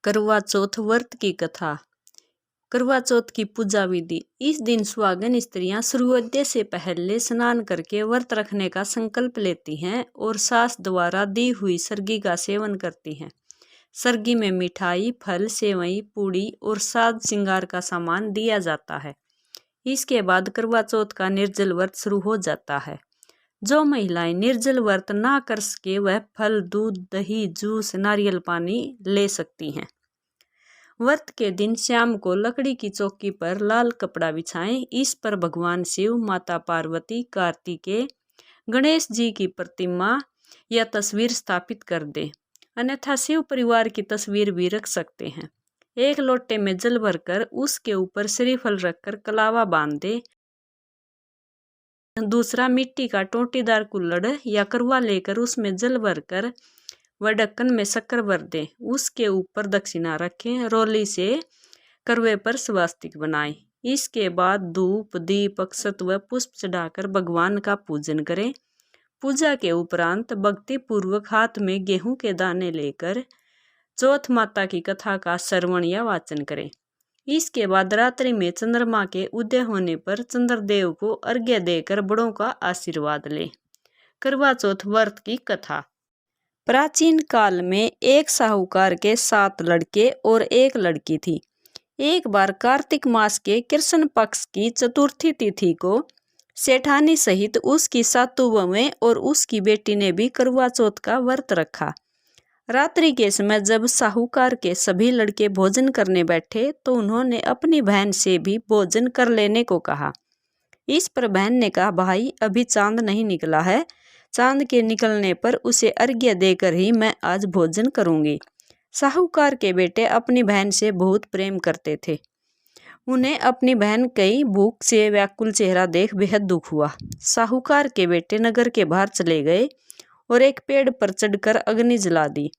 करवा चौथ व्रत की कथा। करवा चौथ की पूजा विधि। इस दिन सुहागन स्त्रियां सूर्योदय से पहले स्नान करके व्रत रखने का संकल्प लेती हैं और सास द्वारा दी हुई सर्गी का सेवन करती हैं। सर्गी में मिठाई, फल, सेवई, पूड़ी और साज श्रृंगार का सामान दिया जाता है। इसके बाद करवा चौथ का निर्जल व्रत शुरू हो जाता है। जो महिलाएं निर्जल व्रत ना कर सके वह फल, दूध, दही, जूस, नारियल पानी ले सकती हैं। व्रत के दिन शाम को लकड़ी की चौकी पर लाल कपड़ा बिछाएं। इस पर भगवान शिव, माता पार्वती, कार्तिकेय, गणेश जी की प्रतिमा या तस्वीर स्थापित कर दें। अन्यथा शिव परिवार की तस्वीर भी रख सकते हैं। एक लोटे में जल भरकर उसके ऊपर श्रीफल रखकर कलावा बांध दें। दूसरा मिट्टी का टोटीदार कुल्हड़ या करवा लेकर उसमें जल भरकर व ढक्कन में शक्कर भर दें। उसके ऊपर दक्षिणा रखें। रोली से करवे पर स्वास्तिक बनाएं। इसके बाद धूप, दीप, अक्षत व पुष्प चढ़ाकर भगवान का पूजन करें। पूजा के उपरांत भक्ति पूर्वक हाथ में गेहूं के दाने लेकर चौथ माता की कथा का श्रवण या वाचन करें। इसके बाद रात्रि में चंद्रमा के उदय होने पर चंद्रदेव को अर्घ्य देकर बड़ों का आशीर्वाद लें। करवा चौथ व्रत की कथा। प्राचीन काल में एक साहूकार के 7 लड़के और 1 लड़की थी। एक बार कार्तिक मास के कृष्ण पक्ष की चतुर्थी तिथि को सेठानी सहित उसकी 7 बहुएं और उसकी बेटी ने भी करवा चौथ का व्रत रखा। रात्रि के समय जब साहूकार के सभी लड़के भोजन करने बैठे तो उन्होंने अपनी बहन से भी भोजन कर लेने को कहा। इस पर बहन ने कहा, भाई अभी चांद नहीं निकला है, चांद के निकलने पर उसे अर्घ्य देकर ही मैं आज भोजन करूंगी। साहूकार के बेटे अपनी बहन से बहुत प्रेम करते थे। उन्हें अपनी बहन कई भूख से व्याकुल चेहरा देख बेहद दुख हुआ। साहूकार के बेटे नगर के बाहर चले गए और एक पेड़ पर चढ़कर अग्नि जला दी।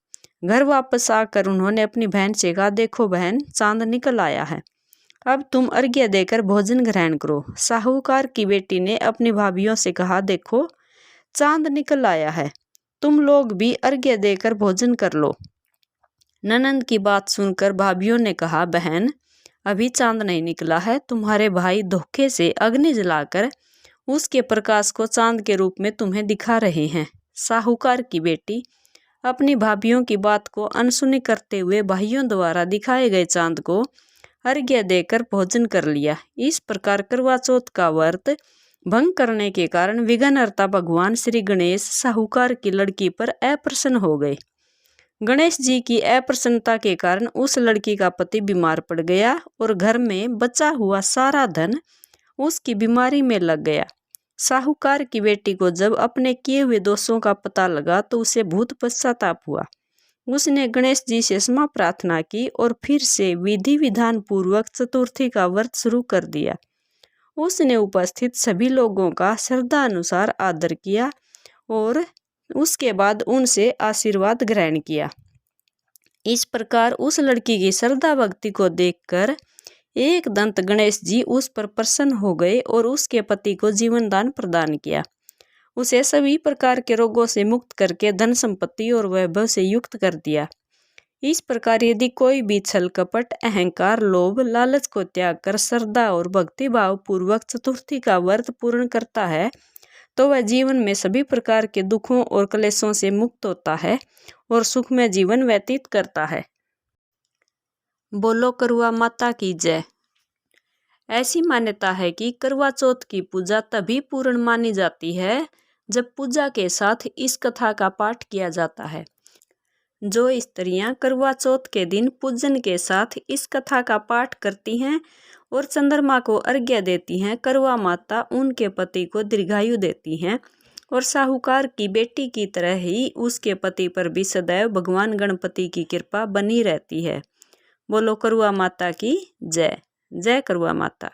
घर वापस आकर उन्होंने अपनी बहन से कहा, देखो बहन, चांद निकल आया है, अब तुम अर्घ्य देकर भोजन ग्रहण करो। साहूकार की बेटी ने अपनी भाभियों से कहा, देखो चांद निकल आया है, तुम लोग भी अर्घ्य देकर भोजन कर लो। ननंद की बात सुनकर भाभियों ने कहा, बहन अभी चांद नहीं निकला है, तुम्हारे भाई धोखे से अग्नि जलाकर उसके प्रकाश को चांद के रूप में तुम्हें दिखा रहे हैं। साहूकार की बेटी अपनी भाभियों की बात को अनसुनी करते हुए भाइयों द्वारा दिखाए गए चांद को अर्घ्य देकर भोजन कर लिया। इस प्रकार करवा चौथ का व्रत भंग करने के कारण विघ्नहर्ता भगवान श्री गणेश साहूकार की लड़की पर अप्रसन्न हो गए। गणेश जी की अप्रसन्नता के कारण उस लड़की का पति बीमार पड़ गया और घर में बचा हुआ सारा धन उसकी बीमारी में लग गया। साहूकार की बेटी को जब अपने किए हुए दोषों का पता लगा तो उसे बहुत पश्चाताप हुआ। उसने गणेश जी से क्षमा प्रार्थना की और फिर से विधि विधान पूर्वक चतुर्थी का व्रत शुरू कर दिया। उसने उपस्थित सभी लोगों का श्रद्धा अनुसार आदर किया और उसके बाद उनसे आशीर्वाद ग्रहण किया। इस प्रकार उस लड़की की श्रद्धा भक्ति को देखकर एक दंत गणेश जी उस पर प्रसन्न हो गए और उसके पति को जीवन दान प्रदान किया। उसे सभी प्रकार के रोगों से मुक्त करके धन संपत्ति और वैभव से युक्त कर दिया। इस प्रकार यदि कोई भी छल कपट, अहंकार, लोभ, लालच को त्याग कर श्रद्धा और भक्ति भाव पूर्वक चतुर्थी का व्रत पूर्ण करता है तो वह जीवन में सभी प्रकार के दुखों और क्लेशों से मुक्त होता है और सुखमय जीवन व्यतीत करता है। बोलो करवा माता की जय। ऐसी मान्यता है कि करवा चौथ की पूजा तभी पूर्ण मानी जाती है जब पूजा के साथ इस कथा का पाठ किया जाता है। जो स्त्रियां करवा चौथ के दिन पूजन के साथ इस कथा का पाठ करती हैं और चंद्रमा को अर्घ्य देती हैं, करवा माता उनके पति को दीर्घायु देती हैं और साहूकार की बेटी की तरह ही उसके पति पर भी सदैव भगवान गणपति की कृपा बनी रहती है। बोलो करवा माता की जय। जय करवा माता।